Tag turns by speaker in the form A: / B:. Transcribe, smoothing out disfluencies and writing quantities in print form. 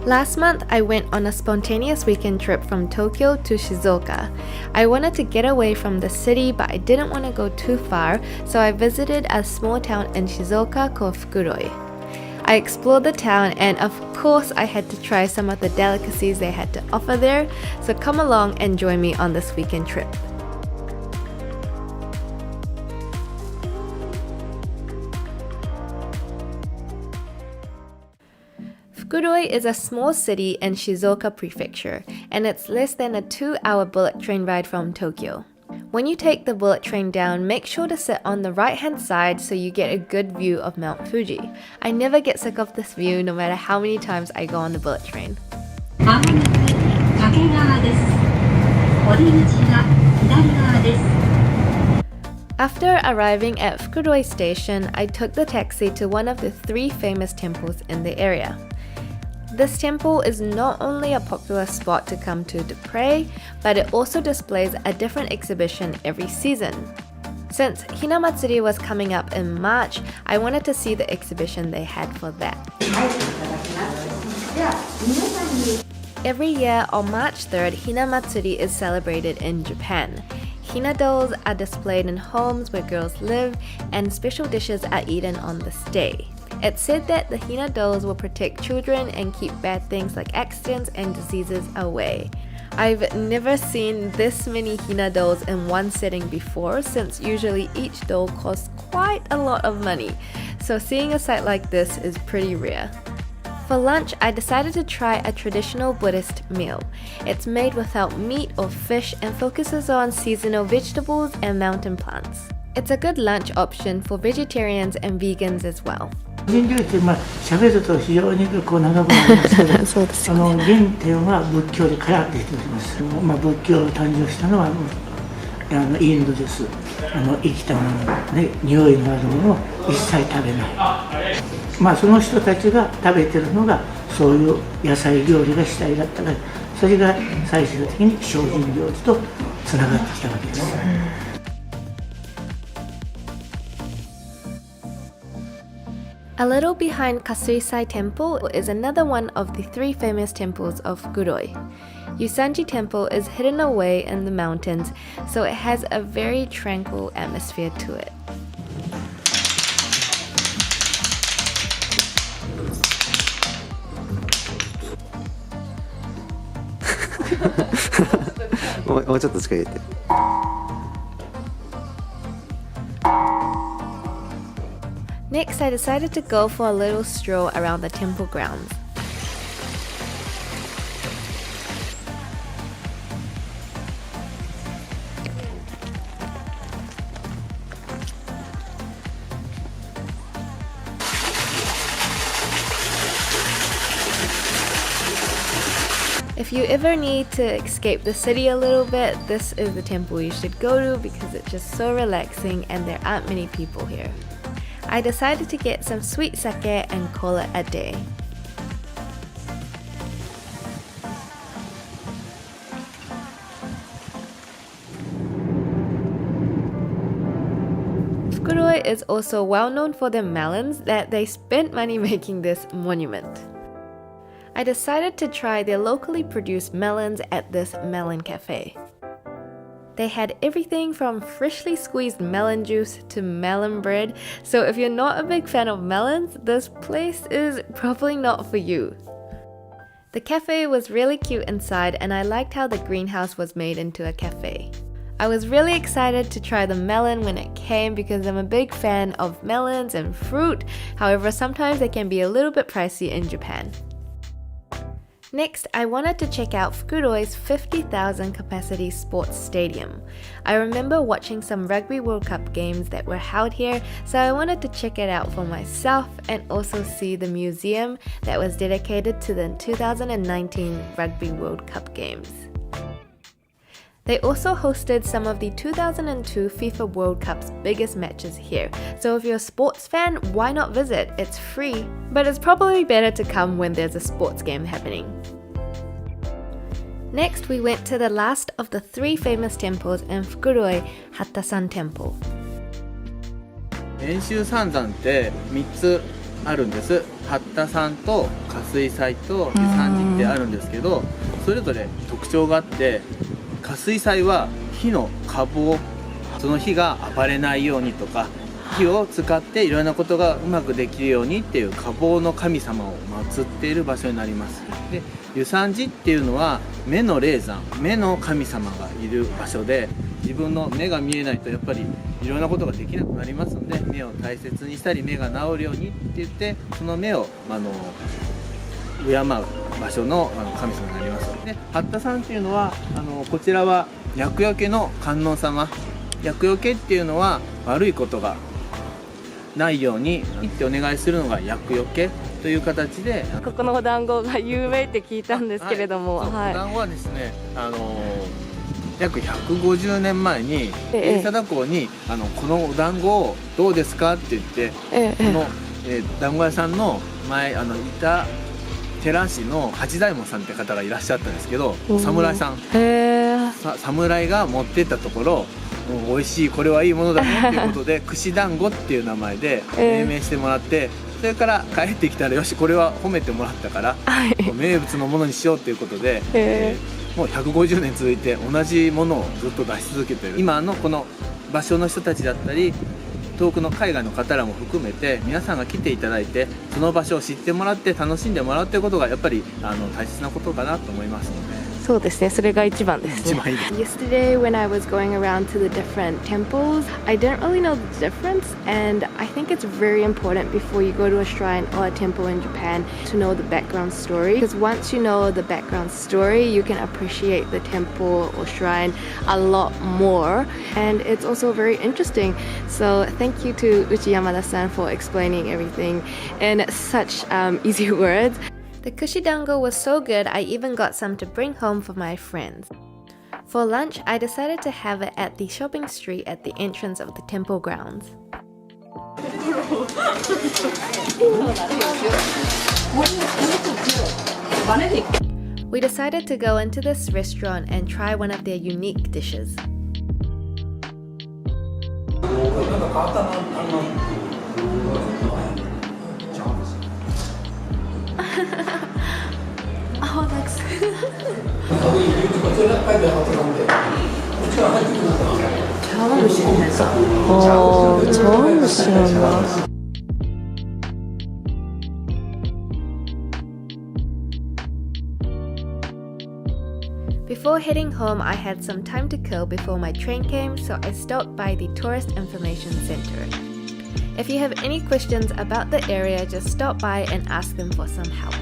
A: Last month, I went on a spontaneous weekend trip from Tokyo to Shizuoka. I wanted to get away from the city, but I didn't want to go too far, so I visited a small town in Shizuoka called Fukuroi. I explored the town, and of course, I had to try some of the delicacies they had to offer there, so come along and join me on this weekend trip. Fukuroi is a small city in Shizuoka Prefecture, and it's less than a 2-hour bullet train ride from Tokyo. When you take the bullet train down, make sure to sit on the right-hand side so you get a good view of Mount Fuji. I never get sick of this view no matter how many times I go on the bullet train. After arriving at Fukuroi Station, I took the taxi to one of the 3 famous temples in the area. This temple is not only a popular spot to come to pray, but it also displays a different exhibition every season. Since Hinamatsuri was coming up in March, I wanted to see the exhibition they had for that. Every year on March 3rd, Hinamatsuri is celebrated in Japan. Hina dolls are displayed in homes where girls live, and special dishes are eaten on this day. It's said that the Hina dolls will protect children and keep bad things like accidents and diseases away. I've never seen this many Hina dolls in one setting before, since usually each doll costs quite a lot of money, so seeing a sight like this is pretty rare. For lunch, I decided to try a traditional Buddhist meal. It's made without meat or fish and focuses on seasonal vegetables and mountain plants. It's a good lunch option for vegetarians and vegans as well.
B: 人流って喋ると非常にこう長くなりますけどそうですよね、原点は仏教でから出ております。仏教が誕生したのはインドです。生きたものね、匂いのあるものを一切食べない。その人たちが食べてるのがそういう野菜料理が主体だったから、それが最終的に精進料理とつながってきたわけです。
A: A little behind Kasuisai Temple is another one of the 3 famous temples of Fukuroi. Yusanji Temple is hidden away in the mountains, so it has a very tranquil atmosphere to it. Next, I decided to go for a little stroll around the temple grounds. If you ever need to escape the city a little bit, this is the temple you should go to because it's just so relaxing and there aren't many people here. I decided to get some sweet sake and call it a day. Fukuroi is also well known for their melons that they spent money making this monument. I decided to try their locally produced melons at this Melon Cafe. They had everything from freshly squeezed melon juice to melon bread, so if you're not a big fan of melons, this place is probably not for you. The cafe was really cute inside, and I liked how the greenhouse was made into a cafe. I was really excited to try the melon when it came because I'm a big fan of melons and fruit, however sometimes they can be a little bit pricey in Japan. Next, I wanted to check out Fukuroi's 50,000 capacity sports stadium. I remember watching some Rugby World Cup games that were held here, so I wanted to check it out for myself and also see the museum that was dedicated to the 2019 Rugby World Cup games. They also hosted some of the 2002 FIFA World Cup's biggest matches here, so if you're a sports fan, why not visit? It's free, but it's probably better to come when there's a sports game happening. Next, we went to the last of the 3 famous temples in Fukuroi, Hattasan Temple.
C: 練習三山って3つあるんです。八田山と加水祭と湯山寺ってあるんですけど、それぞれ特徴があって、加水祭は火の火棒、その火が暴れないようにとか、火を使っていろんなことがうまくできるようにっていう火棒の神様を祀っている場所になります。で、湯山寺っていうのは目の霊山、目の神様がいる場所で、自分の目が見えないとやっぱりいろんなことができなくなりますので、目を大切にしたり目が治るようにって言って、その目を敬う場所の神様になります。で、八田さんっていうのはこちらは厄除けの観音様。厄除けっていうのは悪いことがないようにってお願いするのが厄除けという形で、
A: ここのお団子が有名って聞いたんですけれども、
C: お団子はですね、約150年前に貞子にこのお団子をどうですかって言って、この、団子屋さんの前いた寺師の八大門さんって方がいらっしゃったんですけど、侍さん、侍が持ってったところ、美味しい、これはいいものだねっていうことで串団子っていう名前で命名してもらって、それから帰ってきたら、よしこれは褒めてもらったから、名物のものにしようっていうことで、もう150年続いて同じものをずっと出し続けてる。今のこの場所の人たちだったり、遠くの海外の方らも含めて皆さんが来ていただいて、その場所を知ってもらって楽しんでもらうということがやっぱり大切なことかなと思いますので。
A: そうですね、それが一番ですね。
C: 一番いいです。
A: Yesterday when I was going around to the different temples, I didn't really know the difference, and I think it's very important before you go to a shrine or a temple in Japan to know the background story, because once you know the background story, you can appreciate the temple or shrine a lot more, and it's also very interesting. So thank you to Uchi Yamada-san for explaining everything in such easy words. The kushidango was so good, I even got some to bring home for my friends. For lunch, I decided to have it at the shopping street at the entrance of the temple grounds. We decided to go into this restaurant and try one of their unique dishes. Oh, that's Before heading home, I had some time to kill before my train came, so I stopped by the Tourist Information Center. If you have any questions about the area, just stop by and ask them for some help.